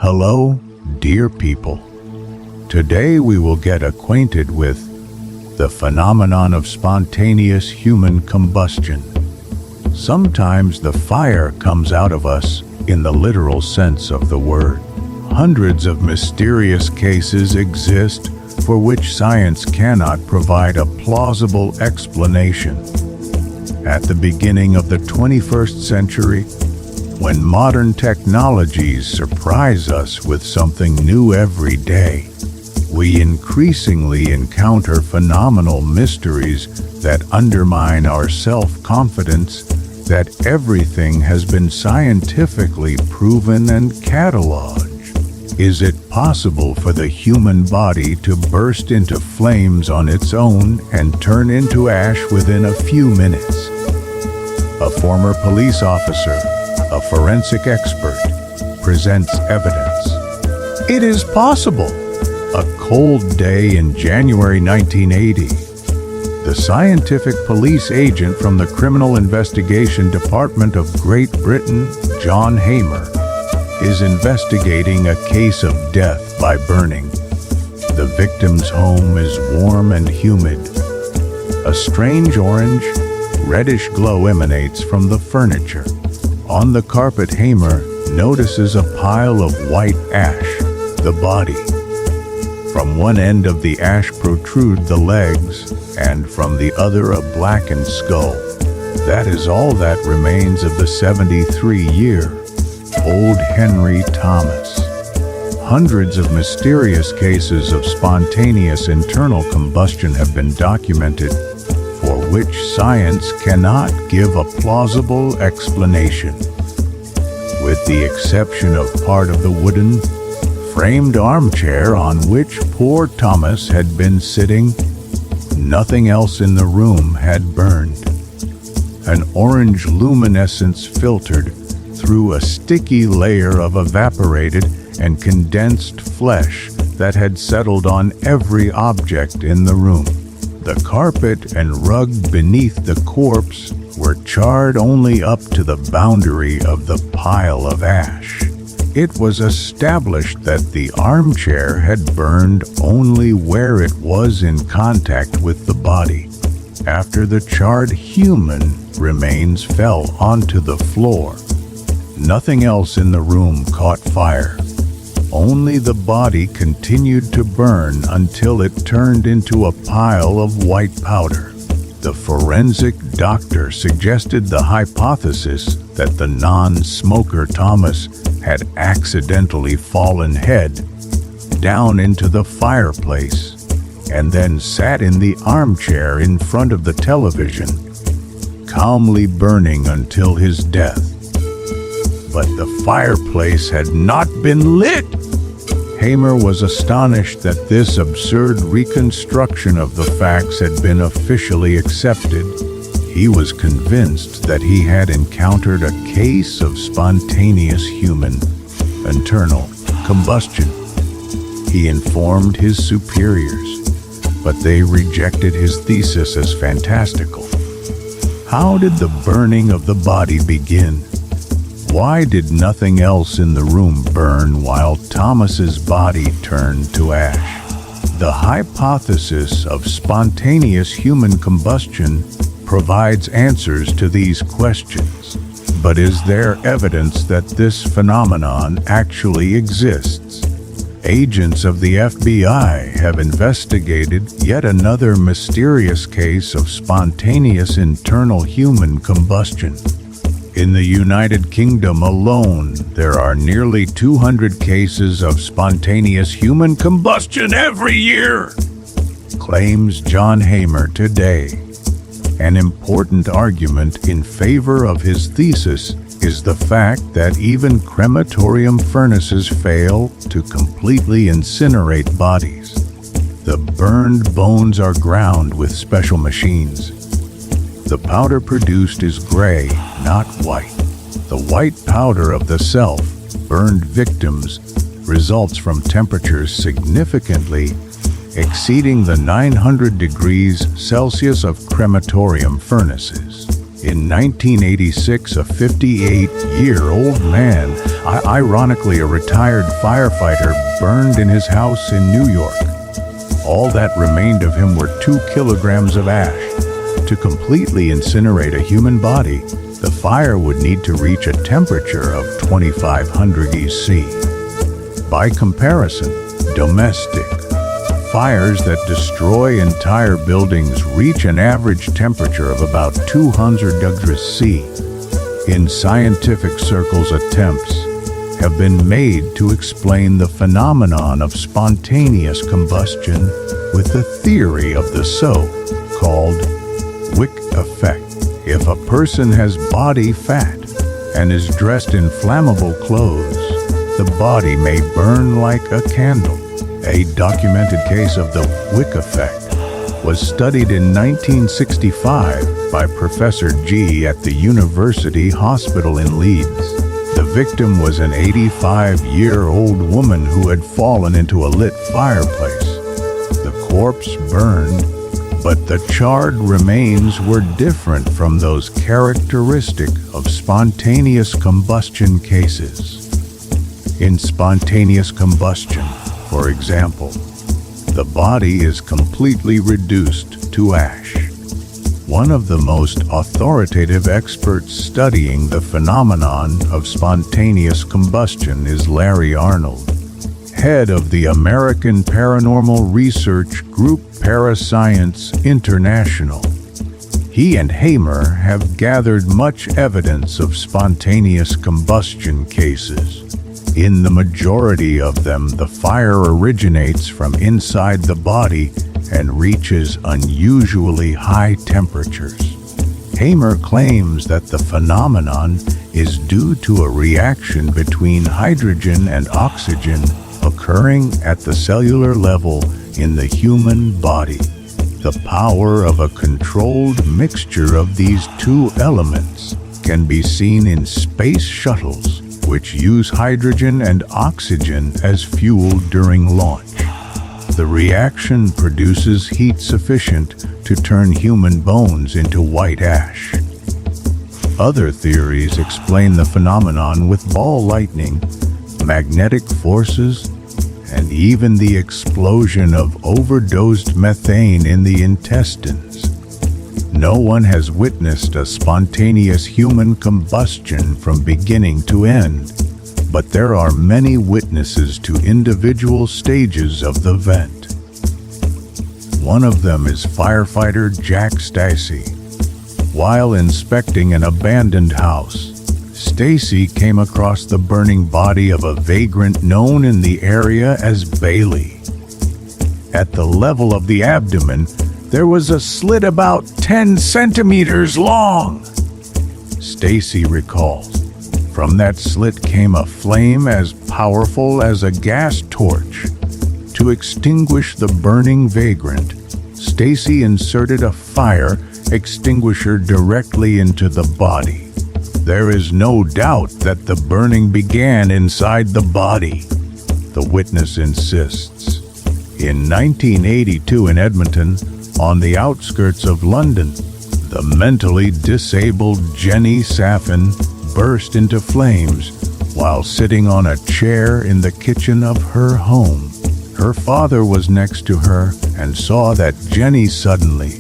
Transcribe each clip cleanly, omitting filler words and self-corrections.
Hello, dear people. Today we will get acquainted with the phenomenon of spontaneous human combustion. Sometimes the fire comes out of us in the literal sense of the word. Hundreds of mysterious cases exist for which science cannot provide a plausible explanation. At the beginning of the 21st century, when modern technologies surprise us with something new every day, we increasingly encounter phenomenal mysteries that undermine our self-confidence that everything has been scientifically proven and cataloged. Is it possible for the human body to burst into flames on its own and turn into ash within a few minutes? A former police officer, a forensic expert, presents evidence. It is possible. A cold day in January 1980, the scientific police agent from the Criminal Investigation Department of Great Britain, John Hamer, is investigating a case of death by burning. The victim's home is warm and humid. A strange orange, reddish glow emanates from the furniture. On the carpet, Hamer notices a pile of white ash, the body. From one end of the ash protrude the legs, and from the other a blackened skull. That is all that remains of the 73-year-old Henry Thomas. Hundreds of mysterious cases of spontaneous internal combustion have been documented, for which science cannot give a plausible explanation. With the exception of part of the wooden, framed armchair on which poor Thomas had been sitting, nothing else in the room had burned. An orange luminescence filtered through a sticky layer of evaporated and condensed flesh that had settled on every object in the room. The carpet and rug beneath the corpse were charred only up to the boundary of the pile of ash. It was established that the armchair had burned only where it was in contact with the body. After the charred human remains fell onto the floor, nothing else in the room caught fire. Only the body continued to burn until it turned into a pile of white powder. The forensic doctor suggested the hypothesis that the non-smoker Thomas had accidentally fallen head down into the fireplace and then sat in the armchair in front of the television, calmly burning until his death. But the fireplace had not been lit. Hamer was astonished that this absurd reconstruction of the facts had been officially accepted. He was convinced that he had encountered a case of spontaneous human internal combustion. He informed his superiors, but they rejected his thesis as fantastical. How did the burning of the body begin? Why did nothing else in the room burn while Thomas's body turned to ash? The hypothesis of spontaneous human combustion provides answers to these questions. But is there evidence that this phenomenon actually exists? Agents of the FBI have investigated yet another mysterious case of spontaneous internal human combustion. In the United Kingdom alone, there are nearly 200 cases of spontaneous human combustion every year, claims John Hamer today. An important argument in favor of his thesis is the fact that even crematorium furnaces fail to completely incinerate bodies. The burned bones are ground with special machines. The powder produced is gray, not white. The white powder of the self-burned victims results from temperatures significantly exceeding the 900 degrees Celsius of crematorium furnaces. In 1986, a 58-year-old man Ironically, a retired firefighter burned in his house in New York. All that remained of him were 2 kilograms of ash. To completely incinerate a human body, the fire would need to reach a temperature of 2500 EC. By comparison, domestic fires that destroy entire buildings reach an average temperature of about 200 degrees C. In scientific circles, attempts have been made to explain the phenomenon of spontaneous combustion with the theory of the so-called wick effect. If a person has body fat and is dressed in flammable clothes, the body may burn like a candle. A documented case of the wick effect was studied in 1965 by Professor G at the University Hospital in Leeds. The victim was an 85-year-old woman who had fallen into a lit fireplace. The corpse burned, but the charred remains were different from those characteristic of spontaneous combustion cases. In spontaneous combustion, for example, the body is completely reduced to ash. One of the most authoritative experts studying the phenomenon of spontaneous combustion is Larry Arnold, head of the American Paranormal Research Group Parascience International. He and Hamer have gathered much evidence of spontaneous combustion cases. In the majority of them, the fire originates from inside the body and reaches unusually high temperatures. Hamer claims that the phenomenon is due to a reaction between hydrogen and oxygen occurring at the cellular level in the human body. The power of a controlled mixture of these 2 elements can be seen in space shuttles, which use hydrogen and oxygen as fuel during launch. The reaction produces heat sufficient to turn human bones into white ash. Other theories explain the phenomenon with ball lightning, magnetic forces, and even the explosion of overdosed methane in the intestines. No one has witnessed a spontaneous human combustion from beginning to end, but there are many witnesses to individual stages of the vent. One of them is firefighter Jack Stacy. While inspecting an abandoned house, Stacy came across the burning body of a vagrant known in the area as Bailey. At the level of the abdomen, there was a slit about 10 centimeters long. Stacy recalls, from that slit came a flame as powerful as a gas torch. To extinguish the burning vagrant, Stacy inserted a fire extinguisher directly into the body. There is no doubt that the burning began inside the body, the witness insists. In 1982 in Edmonton, on the outskirts of London, the mentally disabled Jenny Saffin burst into flames while sitting on a chair in the kitchen of her home. Her father was next to her and saw that Jenny suddenly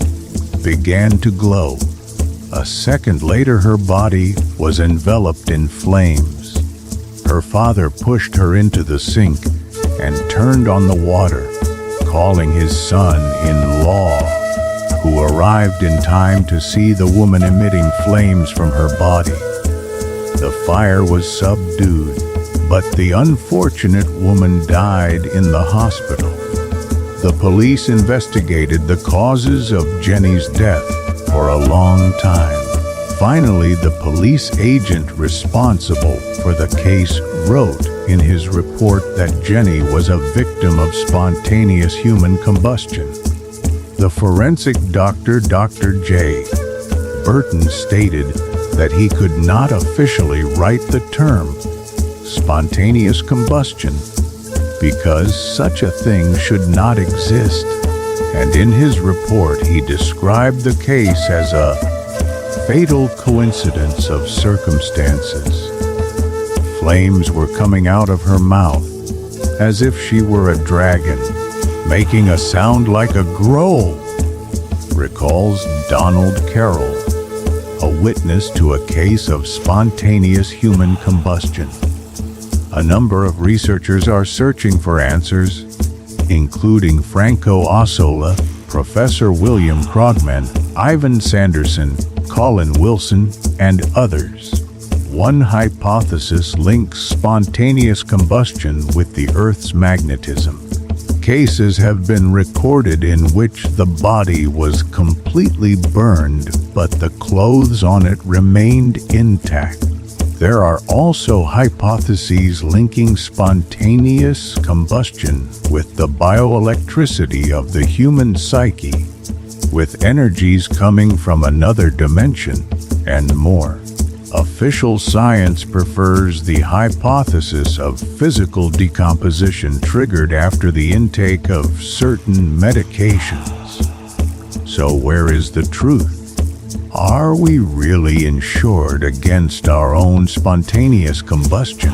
began to glow. A second later, her body was enveloped in flames. Her father pushed her into the sink and turned on the water, calling his son-in-law, who arrived in time to see the woman emitting flames from her body. The fire was subdued, but the unfortunate woman died in the hospital. The police investigated the causes of Jenny's death for a long time. Finally, the police agent responsible for the case wrote in his report that Jenny was a victim of spontaneous human combustion. The forensic doctor, Dr. J. Burton, stated that he could not officially write the term spontaneous combustion because such a thing should not exist, and in his report he described the case as a fatal coincidence of circumstances. Flames were coming out of her mouth, as if she were a dragon, making a sound like a growl, recalls Donald Carroll, a witness to a case of spontaneous human combustion. A number of researchers are searching for answers, including Franco Ossola, Professor William Krogman, Ivan Sanderson, Colin Wilson, and others. One hypothesis links spontaneous combustion with the Earth's magnetism. Cases have been recorded in which the body was completely burned, but the clothes on it remained intact. There are also hypotheses linking spontaneous combustion with the bioelectricity of the human psyche, with energies coming from another dimension, and more. Official science prefers the hypothesis of physical decomposition triggered after the intake of certain medications. So where is the truth? Are we really insured against our own spontaneous combustion?